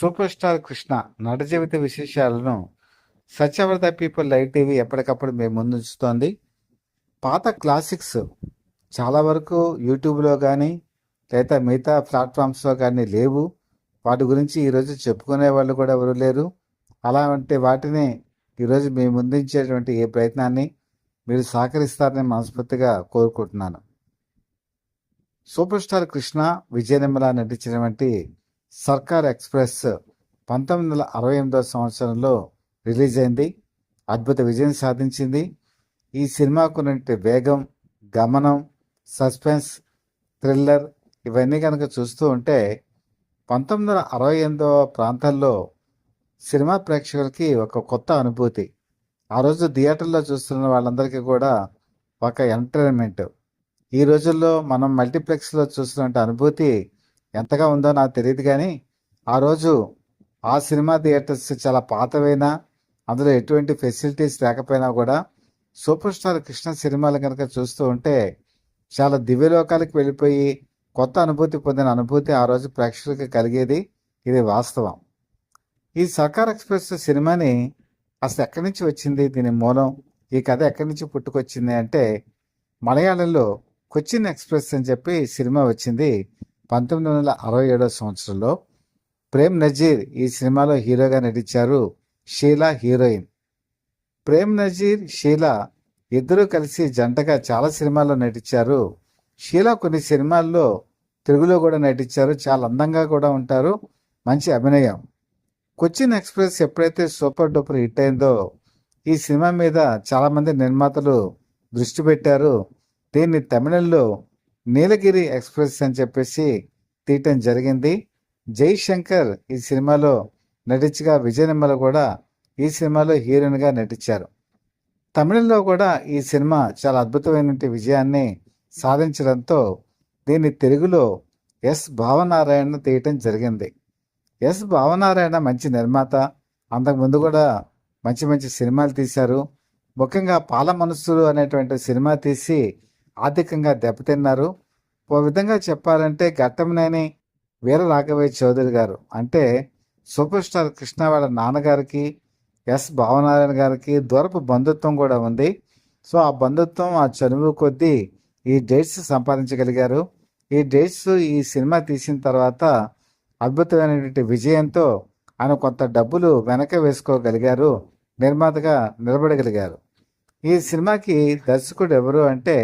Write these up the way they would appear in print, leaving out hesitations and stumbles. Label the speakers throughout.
Speaker 1: Super star Krishna నట జీవిత విశేషాలను Satyavrata people live TV ఎప్పటికప్పుడు మేము ముందుంచుతోంది. పాత క్లాసిక్స్ చాలా వరకు యూట్యూబ్లో కానీ లేదా మిగతా ప్లాట్ఫామ్స్లో కానీ లేవు. వాటి గురించి ఈరోజు చెప్పుకునే వాళ్ళు కూడా ఎవరు లేరు. అలాంటి వాటిని ఈరోజు మేము ముందుంచేటువంటి ఏ ప్రయత్నాన్ని మీరు సహకరిస్తారని మనస్ఫూర్తిగా కోరుకుంటున్నాను. సూపర్ స్టార్ కృష్ణ విజయనిర్మల నటించినటువంటి సర్కార్ ఎక్స్ప్రెస్ 1968 సంవత్సరంలో రిలీజ్ అయింది. అద్భుత విజయం సాధించింది. ఈ సినిమాకు ఉన్నటువంటి వేగం, గమనం, సస్పెన్స్, థ్రిల్లర్ ఇవన్నీ కనుక చూస్తూ ఉంటే 1968 ప్రాంతాల్లో సినిమా ప్రేక్షకులకి ఒక కొత్త అనుభూతి. ఆ రోజు థియేటర్లో చూస్తున్న వాళ్ళందరికీ కూడా ఒక ఎంటర్టైన్మెంట్. ఈ రోజుల్లో మనం మల్టీప్లెక్స్లో చూస్తున్న అనుభూతి ఎంతగా ఉందో నాకు తెలియదు, కానీ ఆ రోజు ఆ సినిమా థియేటర్స్ చాలా పాతవైనా అందులో ఎటువంటి ఫెసిలిటీస్ లేకపోయినా కూడా సూపర్ స్టార్ కృష్ణ సినిమాలు కనుక చూస్తూ ఉంటే చాలా దివ్యలోకాలకు వెళ్ళిపోయి కొత్త అనుభూతి పొందిన అనుభూతి ఆ రోజు ప్రేక్షకులకి కలిగేది. ఇది వాస్తవం. ఈ సర్కార్ ఎక్స్ప్రెస్ సినిమాని అసలు ఎక్కడి నుంచి వచ్చింది, దీని మూలం, ఈ కథ ఎక్కడి నుంచి పుట్టుకొచ్చింది అంటే మలయాళంలో కొచ్చిన్ ఎక్స్ప్రెస్ అని చెప్పి సినిమా వచ్చింది 1967 సంవత్సరంలో. ప్రేమ్ నజీర్ ఈ సినిమాలో హీరోగా నటించారు. షీలా హీరోయిన్. ప్రేమ్ నజీర్, షీలా ఇద్దరూ కలిసి జంటగా చాలా సినిమాల్లో నటించారు. షీలా కొన్ని సినిమాల్లో తెలుగులో కూడా నటించారు. చాలా అందంగా కూడా ఉంటారు. మంచి అభినయం. కొచ్చిన్ ఎక్స్ప్రెస్ ఎప్పుడైతే సూపర్ డూపర్ హిట్ అయిందో ఈ సినిమా మీద చాలామంది నిర్మాతలు దృష్టి పెట్టారు. దీన్ని తమిళంలో నీలగిరి ఎక్స్ప్రెస్ అని చెప్పేసి తీయటం జరిగింది. జైశంకర్ ఈ సినిమాలో నటించగా విజయనిర్మల కూడా ఈ సినిమాలో హీరోయిన్గా నటించారు. తమిళంలో కూడా ఈ సినిమా చాలా అద్భుతమైన విజయాన్ని సాధించడంతో దీన్ని తెలుగులో ఎస్ భావనారాయణ తీయటం జరిగింది. ఎస్ భావనారాయణ మంచి నిర్మాత. అంతకుముందు కూడా మంచి మంచి సినిమాలు తీశారు. ముఖ్యంగా పాల మనస్సులు అనేటువంటి సినిమా తీసి ఆర్థికంగా దెబ్బతిన్నారు. ఓ విధంగా చెప్పాలంటే ఘట్టమనేని వీర రాఘవయ్య చౌదరి గారు అంటే సూపర్ స్టార్ కృష్ణ వాళ్ళ నాన్నగారికి ఎస్ భావనారాయణ గారికి దూరపు బంధుత్వం కూడా ఉంది. సో ఆ బంధుత్వం, ఆ చనువు కొద్దీ ఈ డేట్స్ సంపాదించగలిగారు. ఈ డేట్స్ ఈ సినిమా తీసిన తర్వాత అద్భుతమైనటువంటి విజయంతో ఆయన కొంత డబ్బులు వెనక వేసుకోగలిగారు. నిర్మాతగా నిలబడగలిగారు. ఈ సినిమాకి దర్శకుడు ఎవరు అంటే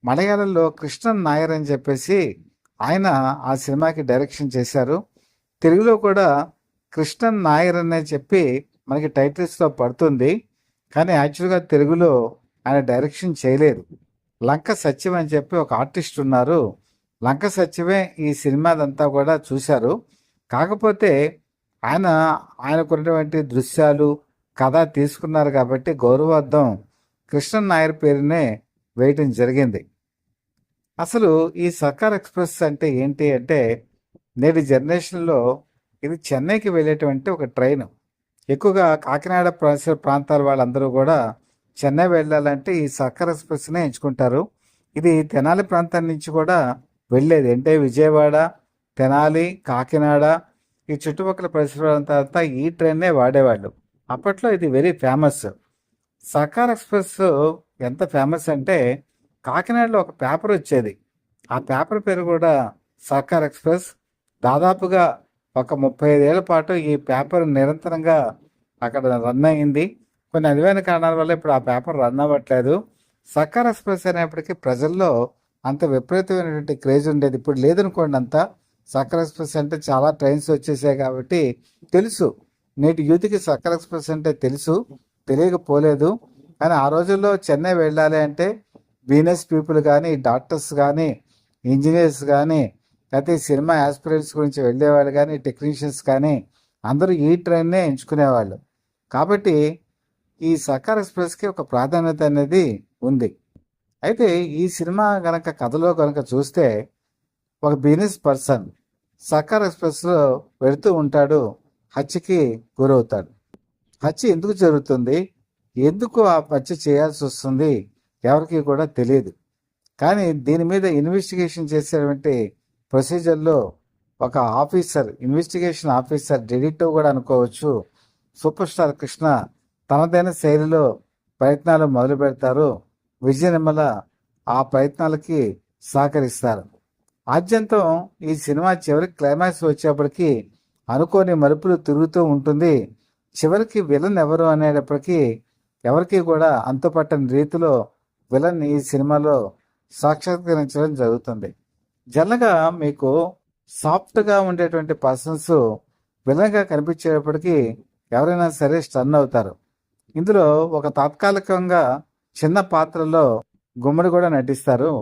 Speaker 1: మలయాళంలో కృష్ణన్ నాయర్ అని చెప్పేసి ఆయన ఆ సినిమాకి డైరెక్షన్ చేశారు. తెలుగులో కూడా కృష్ణన్ నాయర్ అనే చెప్పి మనకి టైటిల్స్లో పడుతుంది, కానీ యాక్చువల్గా తెలుగులో ఆయన డైరెక్షన్ చేయలేదు. లంక సత్యం అని చెప్పి ఒక ఆర్టిస్ట్ ఉన్నారు. లంక సత్యమే ఈ సినిమాదంతా కూడా చూశారు. కాకపోతే ఆయనకున్నటువంటి దృశ్యాలు, కథ తీసుకున్నారు కాబట్టి గౌరవార్థం కృష్ణన్ నాయర్ పేరునే వేయటం జరిగింది. అసలు ఈ సర్కార్ ఎక్స్ప్రెస్ అంటే ఏంటి అంటే నేటి జనరేషన్లో ఇది చెన్నైకి వెళ్ళేటువంటి ఒక ట్రైన్. ఎక్కువగా కాకినాడ పరిసర ప్రాంతాల వాళ్ళందరూ కూడా చెన్నై వెళ్ళాలంటే ఈ సర్కార్ ఎక్స్ప్రెస్నే ఎంచుకుంటారు. ఇది తెనాలి ప్రాంతం నుంచి కూడా వెళ్ళేది. అంటే విజయవాడ, తెనాలి, కాకినాడ ఈ చుట్టుపక్కల పరిసర ప్రాంతాలంతా ఈ ట్రైన్నే వాడేవాళ్ళు. అప్పట్లో ఇది వెరీ ఫేమస్. సర్కార్ ఎక్స్ప్రెస్ ఎంత ఫేమస్ అంటే కాకినాడలో ఒక పేపర్ వచ్చేది. ఆ పేపర్ పేరు కూడా సర్కార్ ఎక్స్ప్రెస్. దాదాపుగా ఒక 35 ఏళ్ల పాటు ఈ పేపర్ నిరంతరంగా అక్కడ రన్ అయింది. కొన్ని అనువైన కారణాల వల్ల ఇప్పుడు ఆ పేపర్ రన్ అవ్వట్లేదు. సర్కార్ ఎక్స్ప్రెస్ అనేప్పటికీ ప్రజల్లో అంత విపరీతమైనటువంటి క్రేజ్ ఉండేది. ఇప్పుడు లేదనుకోండి అంతా. సర్కార్ ఎక్స్ప్రెస్ అంటే చాలా ట్రైన్స్ వచ్చేసాయి కాబట్టి తెలుసు. నేటి యూత్కి సర్కార్ ఎక్స్ప్రెస్ అంటే తెలుసు, తెలియకపోలేదు. కానీ ఆ రోజుల్లో చెన్నై వెళ్ళాలి అంటే బిజినెస్ పీపుల్ కానీ, డాక్టర్స్ కానీ, ఇంజనీర్స్ కానీ, లేకపోతే సినిమా యాస్పిరెంట్స్ గురించి వెళ్ళేవాళ్ళు కానీ, టెక్నీషియన్స్ కానీ అందరూ ఈ ట్రైన్నే ఎంచుకునేవాళ్ళు. కాబట్టి ఈ సర్కార్ ఎక్స్ప్రెస్కి ఒక ప్రాధాన్యత అనేది ఉంది. అయితే ఈ సినిమా కనుక కథలో కనుక చూస్తే ఒక బిజినెస్ పర్సన్ సర్కార్ ఎక్స్ప్రెస్లో వెళుతూ ఉంటాడు. హత్యకి గురవుతాడు. హత్య ఎందుకు జరుగుతుంది, ఎందుకు ఆ హత్య చేయాల్సి వస్తుంది ఎవరికి కూడా తెలియదు. కానీ దీని మీద ఇన్వెస్టిగేషన్ చేసేటువంటి ప్రొసీజర్లో ఒక ఆఫీసర్, ఇన్వెస్టిగేషన్ ఆఫీసర్, డిటెక్టివ్ కూడా అనుకోవచ్చు. సూపర్ స్టార్ కృష్ణ తనదైన శైలిలో ప్రయత్నాలు మొదలు పెడతారు. విజయ నిర్మల ఆ ప్రయత్నాలకి సహకరిస్తారు. ఆద్యంతం ఈ సినిమా చివరికి క్లైమాక్స్ వచ్చేప్పటికి అనుకోని మలుపులు తిరుగుతూ ఉంటుంది. చివరికి విలన్ ఎవరు అనేటప్పటికీ ఎవరికి కూడా అంతుపట్టని రీతిలో విలన్ ఈ సినిమాలో సాక్షాత్కరించడం జరుగుతుంది. జనరల్గా మీకు సాఫ్ట్గా ఉండేటువంటి పర్సన్స్ విలన్గా కనిపించేటప్పటికీ ఎవరైనా సరే స్టన్ అవుతారు. ఇందులో ఒక తాత్కాలికంగా చిన్న పాత్రలో గుమ్మడి కూడా నటిస్తారు.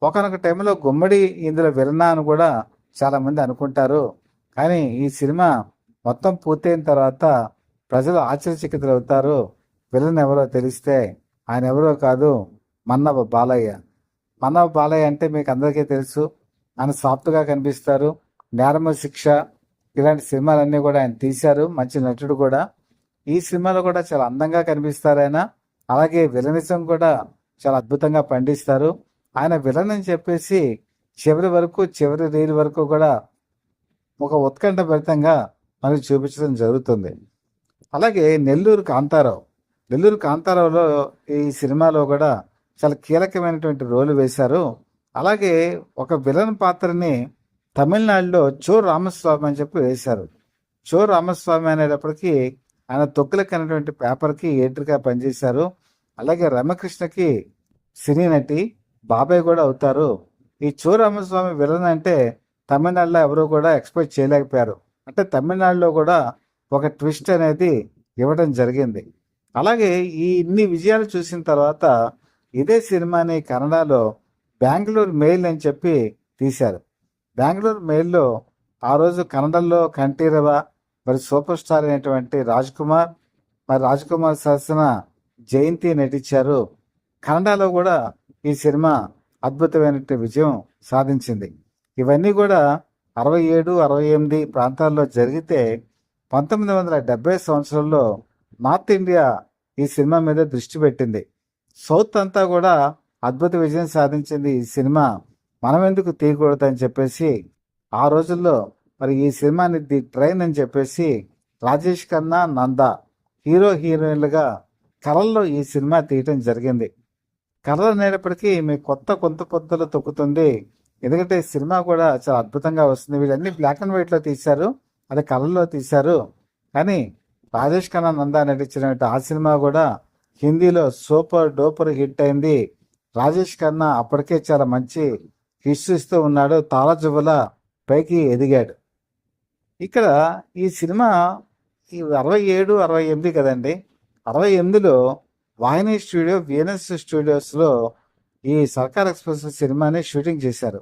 Speaker 1: ఒకనొక టైంలో గుమ్మడి ఇందులో విలనా అని కూడా చాలామంది అనుకుంటారు. కానీ ఈ సినిమా మొత్తం పూర్తయిన తర్వాత ప్రజలు ఆశ్చర్యచకితులు అవుతారు. విలన్ ఎవరో తెలిస్తే ఆయన ఎవరో కాదు, మన్నవ బాలయ్య. మన్నవ బాలయ్య అంటే మీకు అందరికీ తెలుసు. ఆయన సాఫ్ట్గా కనిపిస్తారు. నేరమ శిక్ష ఇలాంటి సినిమాలన్నీ కూడా ఆయన తీశారు. మంచి నటుడు కూడా. ఈ సినిమాలో కూడా చాలా అందంగా కనిపిస్తారు ఆయన. అలాగే విలనిజం కూడా చాలా అద్భుతంగా పండిస్తారు. ఆయన విలన్ అని చెప్పేసి చివరి రీల్ వరకు కూడా ఒక ఉత్కంఠభరితంగా మనకు చూపించడం జరుగుతుంది. అలాగే నెల్లూరు కాంతారావులో ఈ సినిమాలో కూడా చాలా కీలకమైనటువంటి రోలు వేశారు. అలాగే ఒక విలన్ పాత్రని తమిళనాడులో చో రామస్వామి అని చెప్పి వేశారు. చో రామస్వామి అనేటప్పటికీ ఆయన తొక్కులకి అనేటువంటి పేపర్కి ఎడిటర్గా పనిచేశారు. అలాగే రమకృష్ణకి సినీ నటి బాబాయ్ కూడా అవుతారు. ఈ చో రామస్వామి విలన్ అంటే తమిళనాడులో ఎవరు కూడా ఎక్స్పెక్ట్ చేయలేకపోయారు. అంటే తమిళనాడులో కూడా ఒక ట్విస్ట్ అనేది ఇవ్వడం జరిగింది. అలాగే ఈ ఇన్ని విజయాలు చూసిన తర్వాత ఇదే సినిమాని కన్నడలో బెంగళూరు మెయిల్ అని చెప్పి తీశారు. బెంగళూరు మెయిల్లో ఆ రోజు కన్నడలో కంఠీరవ, మరి సూపర్ స్టార్ అయినటువంటి రాజ్ కుమార్ సరసన జయంతి నటించారు. కన్నడలో కూడా ఈ సినిమా అద్భుతమైనటువంటి విజయం సాధించింది. ఇవన్నీ కూడా 67, 68 ప్రాంతాల్లో జరిగితే 1970 సంవత్సరంలో నార్త్ ఇండియా ఈ సినిమా మీద దృష్టి పెట్టింది. సౌత్ అంతా కూడా అద్భుత విజయం సాధించింది. ఈ సినిమా మనం ఎందుకు తీయకూడదని చెప్పేసి ఆ రోజుల్లో మరి ఈ సినిమాని ది ట్రైన్ అని చెప్పేసి రాజేష్ ఖన్నా, నందా హీరోయిన్లుగా కళల్లో ఈ సినిమా తీయటం జరిగింది. కళలు అనేటప్పటికీ మీకు కొంత కొత్తలు తొక్కుతుంది. ఎందుకంటే సినిమా కూడా చాలా అద్భుతంగా వస్తుంది. వీళ్ళన్నీ బ్లాక్ అండ్ వైట్లో తీశారు, అది కళల్లో తీశారు. కానీ రాజేష్ ఖన్నా, నందా నటించిన ఆ సినిమా కూడా హిందీలో సూపర్ డూపర్ హిట్ అయింది. రాజేష్ ఖన్నా అప్పటికే చాలా మంచి హిట్స్ ఇస్తూ ఉన్నాడు. తారాజువల పైకి ఎదిగాడు. ఇక్కడ ఈ సినిమా ఈ 67, 68 కదండి. 68లో వాహిని స్టూడియో, వీనస్ స్టూడియోస్లో ఈ సర్కార్ ఎక్స్ప్రెస్ సినిమాని షూటింగ్ చేశారు.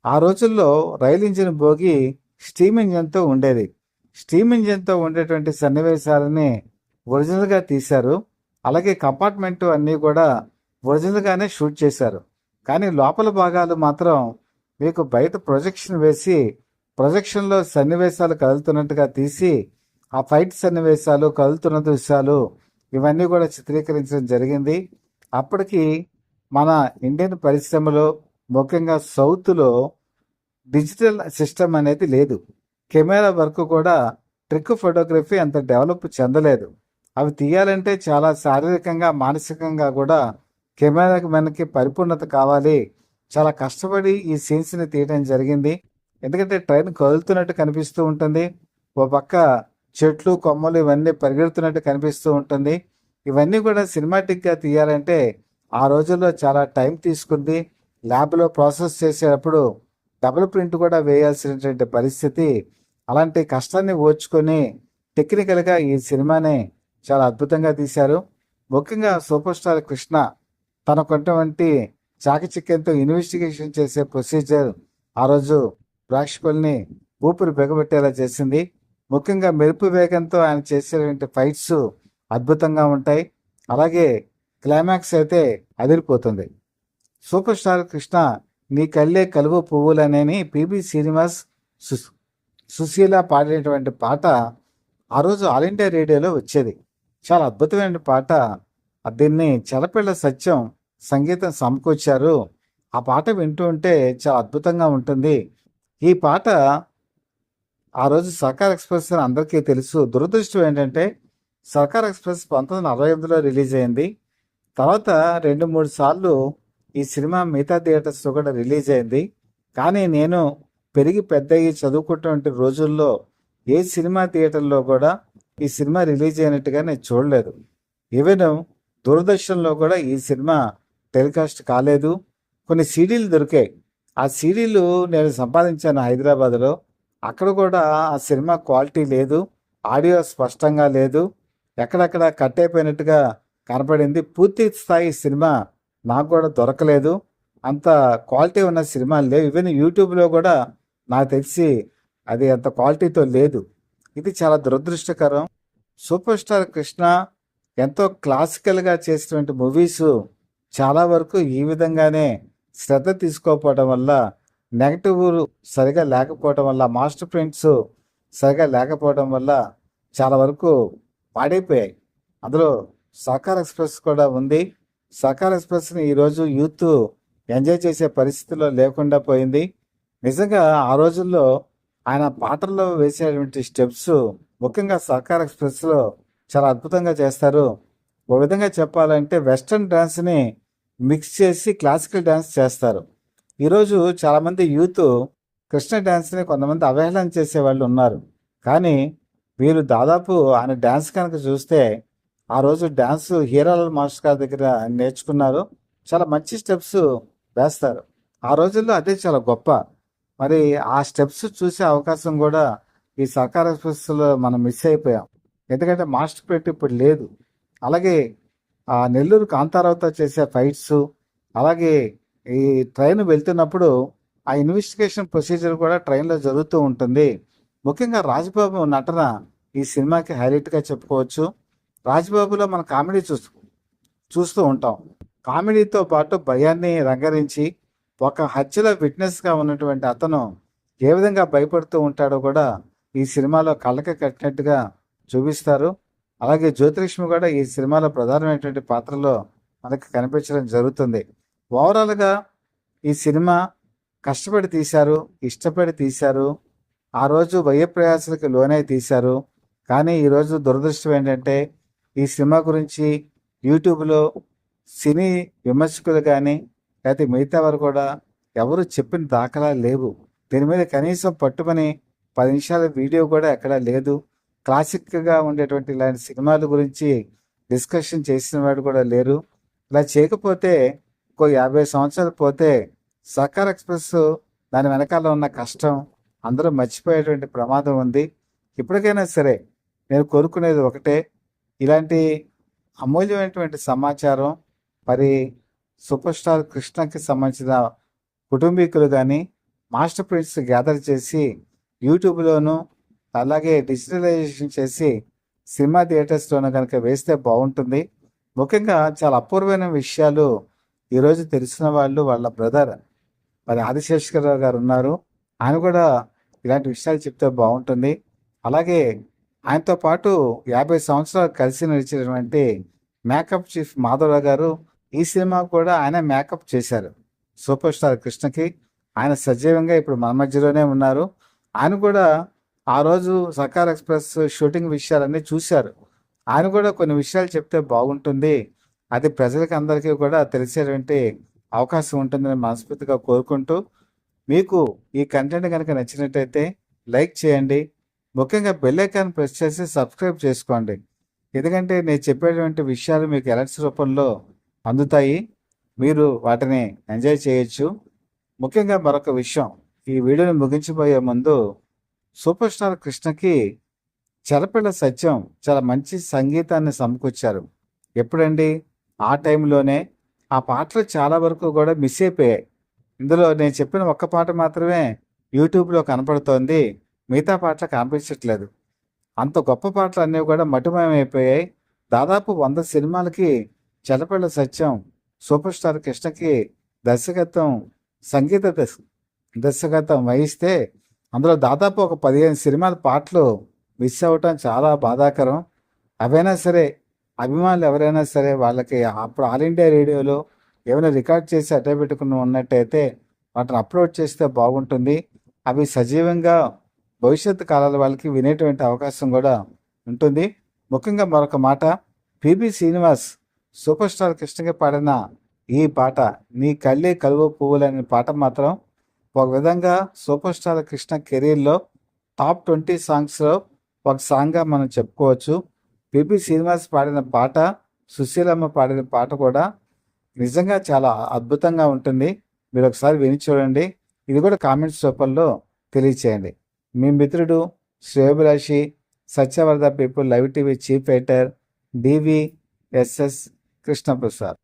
Speaker 1: ఆ రోజుల్లో రైలు ఇంజిన్ భోగి స్టీమ్ ఇంజిన్తో ఉండేది. స్టీమ్ ఇంజిన్తో ఉండేటువంటి సన్నివేశాలని ఒరిజినల్గా తీశారు. అలాగే కంపార్ట్మెంట్ అన్నీ కూడా ఒరిజినల్గానే షూట్ చేశారు. కానీ లోపల భాగాలు మాత్రం మీకు బయట ప్రొజెక్షన్ వేసి ప్రొజెక్షన్లో సన్నివేశాలు కదులుతున్నట్టుగా తీసి ఆ ఫైట్ సన్నివేశాలు, కదులుతున్న దృశ్యాలు ఇవన్నీ కూడా చిత్రీకరించడం జరిగింది. అప్పటికి మన ఇండియన్ పరిశ్రమలో ముఖ్యంగా సౌత్లో డిజిటల్ సిస్టమ్ అనేది లేదు. కెమెరా వర్క్ కూడా ట్రిక్ ఫోటోగ్రఫీ అంత డెవలప్ చెందలేదు. అవి తీయాలంటే చాలా శారీరకంగా, మానసికంగా కూడా కెమెరాకి మనకి పరిపూర్ణత కావాలి. చాలా కష్టపడి ఈ సీన్స్ని తీయడం జరిగింది. ఎందుకంటే ట్రైన్ కదులుతున్నట్టు కనిపిస్తూ ఉంటుంది, ఓ పక్క చెట్లు కొమ్మలు ఇవన్నీ పరిగెడుతున్నట్టు కనిపిస్తూ ఉంటుంది. ఇవన్నీ కూడా సినిమాటిక్గా తీయాలంటే ఆ రోజుల్లో చాలా టైం తీసుకుంది. ల్యాబ్లో ప్రాసెస్ చేసేటప్పుడు డబుల్ ప్రింట్ కూడా వేయాల్సినటువంటి పరిస్థితి. అలాంటి కష్టాన్ని ఓర్చుకొని టెక్నికల్గా ఈ సినిమాని చాలా అద్భుతంగా తీశారు. ముఖ్యంగా సూపర్ స్టార్ కృష్ణ తనకున్నటువంటి చాకచక్యంతో ఇన్వెస్టిగేషన్ చేసే ప్రొసీజర్ ఆ రోజు ప్రేక్షకుల్ని ఊపిరి బిగబెట్టేలా చేసింది. ముఖ్యంగా మెరుపు వేగంతో ఆయన చేసేటువంటి ఫైట్స్ అద్భుతంగా ఉంటాయి. అలాగే క్లైమాక్స్ అయితే అదిరిపోతుంది. సూపర్ స్టార్ కృష్ణ నీ కళ్ళే కలువ పువ్వులనేని పిబి శ్రీనివాస్, సుశీల పాడినటువంటి పాట ఆ రోజు ఆల్ ఇండియా రేడియోలో వచ్చేది. చాలా అద్భుతమైన పాట. దీన్ని చలపిళ్ళ సత్యం సంగీతం సమకూర్చారు. ఆ పాట వింటూ ఉంటే చాలా అద్భుతంగా ఉంటుంది. ఈ పాట ఆ రోజు సర్కార్ ఎక్స్‌ప్రెస్ అని అందరికీ తెలుసు. దురదృష్టం ఏంటంటే సర్కార్ ఎక్స్‌ప్రెస్ 1948లో రిలీజ్ అయింది. తర్వాత 2, 3 సార్లు ఈ సినిమా మిగతా థియేటర్స్‌లో కూడా రిలీజ్ అయింది. కానీ నేను పెరిగి పెద్దయ్యి చదువుకున్నటువంటి రోజుల్లో ఏ సినిమా థియేటర్‌లో కూడా ఈ సినిమా రిలీజ్ అయినట్టుగా నేను చూడలేదు. ఈవెన్ దూరదర్శన్‌లో కూడా ఈ సినిమా టెలికాస్ట్ కాలేదు. కొన్ని సీడీలు దొరికాయి. ఆ సీడీలు నేను సంపాదించాను హైదరాబాద్‌లో. అక్కడ కూడా ఆ సినిమా క్వాలిటీ లేదు. ఆడియో స్పష్టంగా లేదు. ఎక్కడక్కడ కట్ అయిపోయినట్టుగా కనపడింది. పూర్తి స్థాయి సినిమా నాకు కూడా దొరకలేదు. అంత క్వాలిటీ ఉన్న సినిమాలు లేవు. ఈవెన్ యూట్యూబ్‌లో కూడా నాకు తెలిసి అది అంత క్వాలిటీతో లేదు. ఇది చాలా దురదృష్టకరం. సూపర్ స్టార్ కృష్ణ ఎంతో క్లాసికల్‌గా చేసినటువంటి మూవీసు చాలా వరకు ఈ విధంగానే శ్రద్ధ తీసుకోకపోవడం వల్ల, నెగెటివ్‌లు సరిగా లేకపోవడం వల్ల, మాస్టర్ ప్రింట్స్ సరిగా లేకపోవడం వల్ల చాలా వరకు పాడైపోయాయి. అందులో సర్కార్ ఎక్స్‌ప్రెస్ కూడా ఉంది. సర్కార్ ఎక్స్‌ప్రెస్‌ని ఈరోజు యూత్ ఎంజాయ్ చేసే పరిస్థితిలో లేకుండా పోయింది. నిజంగా ఆ రోజుల్లో ఆయన పాటల్లో వేసేటువంటి స్టెప్స్ ముఖ్యంగా సర్కార్ ఎక్స్‌ప్రెస్‌లో చాలా అద్భుతంగా చేస్తారు. ఓ విధంగా చెప్పాలంటే వెస్టర్న్ డాన్స్‌ని మిక్స్ చేసి క్లాసికల్ డాన్స్ చేస్తారు. ఈరోజు చాలామంది యూత్ కృష్ణ డాన్స్‌ని కొంతమంది అవహేళన చేసేవాళ్ళు ఉన్నారు. కానీ వీళ్ళు దాదాపు ఆయన డాన్స్ కనుక చూస్తే ఆ రోజు డాన్స్ హీరాలాల్ మాస్టర్ గారి దగ్గర నేర్చుకున్నారు. చాలా మంచి స్టెప్స్ వేస్తారు. ఆ రోజుల్లో అదే చాలా గొప్ప. మరి ఆ స్టెప్స్ చూసే అవకాశం కూడా ఈ సర్కార్ ఎక్స్‌ప్రెస్‌లో మనం మిస్ అయిపోయాం. ఎందుకంటే మాస్టర్ ప్రింట్ ఇప్పుడు లేదు. అలాగే నెల్లూరు కాంతారావుతో చేసే ఫైట్స్, అలాగే ఈ ట్రైన్ వెళ్తున్నప్పుడు ఆ ఇన్వెస్టిగేషన్ ప్రొసీజర్ కూడా ట్రైన్‌లో జరుగుతూ ఉంటుంది. ముఖ్యంగా రాజ్‌బాబు నటన ఈ సినిమాకి హైలైట్‌గా చెప్పుకోవచ్చు. రాజ్‌బాబులో మనం కామెడీ చూస్తూ ఉంటాం. కామెడీతో పాటు భయాన్ని రంగరించి ఒక హత్యలో విట్నెస్‌గా ఉన్నటువంటి అతను ఏ విధంగా భయపడుతూ ఉంటాడో కూడా ఈ సినిమాలో కళ్ళకి కట్టినట్టుగా చూపిస్తారు. అలాగే జ్యోతిలక్ష్మి కూడా ఈ సినిమాలో ప్రధానమైనటువంటి పాత్రలో మనకు కనిపించడం జరుగుతుంది. ఓవరాల్‌గా ఈ సినిమా కష్టపడి తీశారు, ఇష్టపడి తీశారు. ఆ రోజు వ్యయప్రయాసలకు లోనై తీశారు. కానీ ఈరోజు దురదృష్టం ఏంటంటే ఈ సినిమా గురించి యూట్యూబ్‌లో సినీ విమర్శకులు కానీ, లేకపోతే మిగతా వారు కూడా ఎవరు చెప్పిన దాఖలాలు లేవు. దీని మీద కనీసం పట్టుమని 10 నిమిషాల వీడియో కూడా ఎక్కడా లేదు. క్లాసిక్‌గా ఉండేటువంటి ఇలాంటి సినిమాల గురించి డిస్కషన్ చేసిన వాడు కూడా లేరు. ఇలా చేయకపోతే ఇంకో 50 సంవత్సరాలు పోతే సర్కార్ ఎక్స్‌ప్రెస్ దాని వెనకాల ఉన్న కష్టం అందరూ మర్చిపోయేటువంటి ప్రమాదం ఉంది. ఇప్పటికైనా సరే నేను కోరుకునేది ఒకటే, ఇలాంటి అమూల్యమైనటువంటి సమాచారం మరి సూపర్ స్టార్ కృష్ణకి సంబంధించిన కుటుంబీకులు కానీ మాస్టర్ ప్రింట్స్ గ్యాదర్ చేసి యూట్యూబ్‌లోను అలాగే డిజిటలైజేషన్ చేసి సినిమా థియేటర్స్‌లోనూ కనుక వేస్తే బాగుంటుంది. ముఖ్యంగా చాలా అపూర్వమైన విషయాలు ఈరోజు తెలిసిన వాళ్ళు వాళ్ళ బ్రదర్ మరి ఆదిశేషర్‌రావు గారు ఉన్నారు. ఆయన కూడా ఇలాంటి విషయాలు చెప్తే బాగుంటుంది. అలాగే ఆయనతో పాటు 50 సంవత్సరాలు కలిసి నడిచినటువంటి మేకప్ చీఫ్ మాధవరావు గారు ఈ సినిమాకు కూడా ఆయన మేకప్ చేశారు. సూపర్ స్టార్ కృష్ణకి. ఆయన సజీవంగా ఇప్పుడు మన మధ్యలోనే ఉన్నారు. ఆయన కూడా ఆ రోజు సర్కార్ ఎక్స్‌ప్రెస్ షూటింగ్ విషయాలన్నీ చూశారు. ఆయన కూడా కొన్ని విషయాలు చెప్తే బాగుంటుంది. అది ప్రజలకి అందరికీ కూడా తెలిసేటువంటి అవకాశం ఉంటుందని మనస్ఫూర్తిగా కోరుకుంటూ, మీకు ఈ కంటెంట్ కనుక నచ్చినట్టయితే లైక్ చేయండి. ముఖ్యంగా బెల్ ఐకాన్ ప్రెస్ చేసి సబ్స్క్రైబ్ చేసుకోండి. ఎందుకంటే నేను చెప్పేటువంటి విషయాలు మీకు అలర్ట్స్ రూపంలో అందుతాయి. మీరు వాటిని ఎంజాయ్ చేయొచ్చు. ముఖ్యంగా మరొక విషయం, ఈ వీడియోని ముగించిపోయే ముందు సూపర్ స్టార్ కృష్ణకి చెరపిళ్ళ సత్యం చాలా మంచి సంగీతాన్ని సమకూర్చారు. ఎప్పుడండి? ఆ టైంలోనే. ఆ పాటలు చాలా వరకు కూడా మిస్ అయిపోయాయి. ఇందులో నేను చెప్పిన ఒక్క పాట మాత్రమే యూట్యూబ్‌లో కనపడుతోంది. మిగతా పాటలు కనిపించట్లేదు. అంత గొప్ప పాటలు అన్నీ కూడా మటుమాయమైపోయాయి. దాదాపు 100 సినిమాలకి చెరపిళ్ళ సత్యం సూపర్ స్టార్ కృష్ణకి దర్శకత్వం, సంగీత దర్శకత్వం వహిస్తే అందులో దాదాపు ఒక 15 సినిమాల పాటలు మిస్ అవ్వటం చాలా బాధాకరం. అవైనా సరే అభిమానులు ఎవరైనా సరే వాళ్ళకి అప్పుడు ఆల్ ఇండియా రేడియోలో ఏమైనా రికార్డ్ చేసి అట్టే పెట్టుకుని ఉన్నట్టయితే వాటిని అప్లోడ్ చేస్తే బాగుంటుంది. అవి సజీవంగా భవిష్యత్తు కాలాల వాళ్ళకి వినేటువంటి అవకాశం కూడా ఉంటుంది. ముఖ్యంగా మరొక మాట, పిబి శ్రీనివాస్ సూపర్ స్టార్ కృష్ణగా పాడిన ఈ పాట నీ కళ్ళే కలువ పువ్వులు అనే పాట మాత్రం ఒక విధంగా సూపర్ స్టార్ కృష్ణ కెరీర్లో టాప్ 20 సాంగ్స్లో ఒక సాంగ్గా మనం చెప్పుకోవచ్చు. పిబి శ్రీనివాస్ పాడిన పాట, సుశీలమ్మ పాడిన పాట కూడా నిజంగా చాలా అద్భుతంగా ఉంటుంది. మీరు ఒకసారి విని చూడండి. ఇది కూడా కామెంట్స్ రూపంలో తెలియచేయండి. మీ మిత్రుడు శ్రేయోభిలాషి Satyavardha people live TV chief editor DVSS Krishnaprasad.